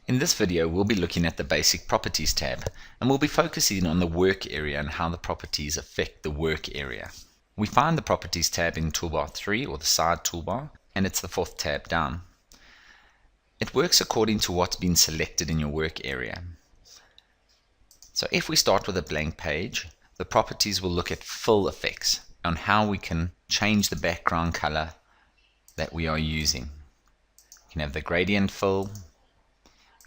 In this video, we'll be looking at the Basic Properties tab, and we'll be focusing on the work area and how the properties affect the work area. We find the Properties tab in Toolbar 3 or the side toolbar, and it's the fourth tab down. It works according to what's been selected in your work area. So if we start with a blank page, the properties will look at fill effects on how we can change the background color that we are using. You can have the gradient fill,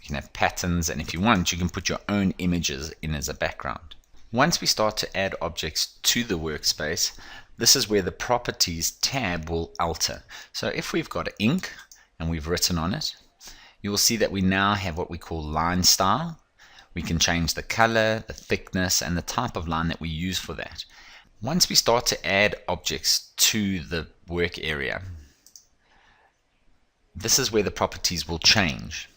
you can have patterns, and if you want, you can put your own images in as a background. Once we start to add objects to the workspace, this is where the Properties tab will alter. So if we've got ink and we've written on it, you will see that we now have what we call line style. We can change the color, the thickness, and the type of line that we use for that. Once we start to add objects to the work area, this is where the properties will change.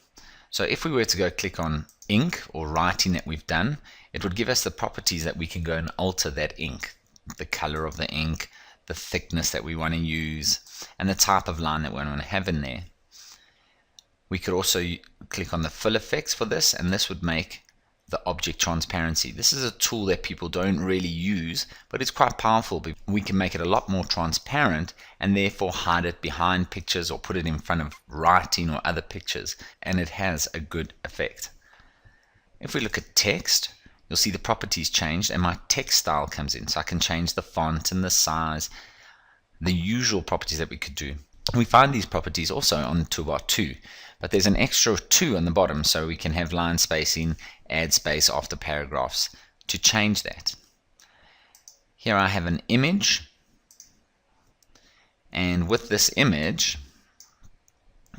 So if we were to go click on ink or writing that we've done, it would give us the properties that we can go and alter that ink. The color of the ink, the thickness that we want to use, and the type of line that we want to have in there. We could also click on the fill effects for this, and this would make the object transparency. This is a tool that people don't really use, but it's quite powerful. We can make it a lot more transparent and therefore hide it behind pictures or put it in front of writing or other pictures, and it has a good effect. If we look at text, you'll see the properties changed and my text style comes in, so I can change the font and the size, the usual properties that we could do. We find these properties also on Toolbar 2, but there's an extra 2 on the bottom, so we can have line spacing, add space after paragraphs to change that. Here I have an image, and with this image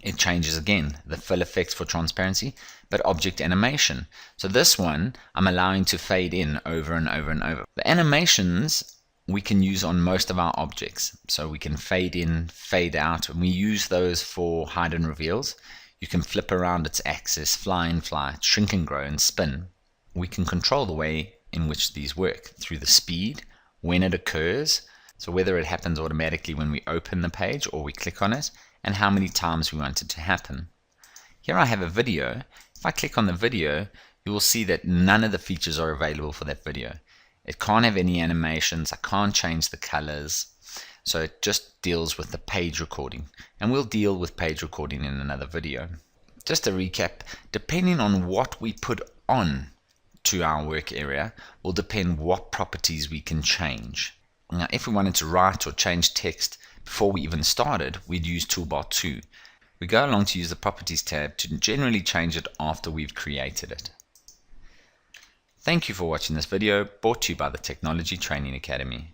it changes again, the fill effects for transparency, but object animation. So this one I'm allowing to fade in over and over and over. The animations we can use on most of our objects, so we can fade in, fade out, and we use those for hide and reveals. You can flip around its axis, fly and fly, shrink and grow, and spin. We can control the way in which these work through the speed, when it occurs, so whether it happens automatically when we open the page or we click on it, and how many times we want it to happen. Here I have a video. If I click on the video, you will see that none of the features are available for that video. It can't have any animations, I can't change the colors, so it just deals with the page recording, and we'll deal with page recording in another video. Just to recap, depending on what we put on to our work area will depend what properties we can change. Now if we wanted to write or change text before we even started, we'd use Toolbar 2. We go along to use the Properties tab to generally change it after we've created it. Thank you for watching this video, brought to you by the Technology Training Academy.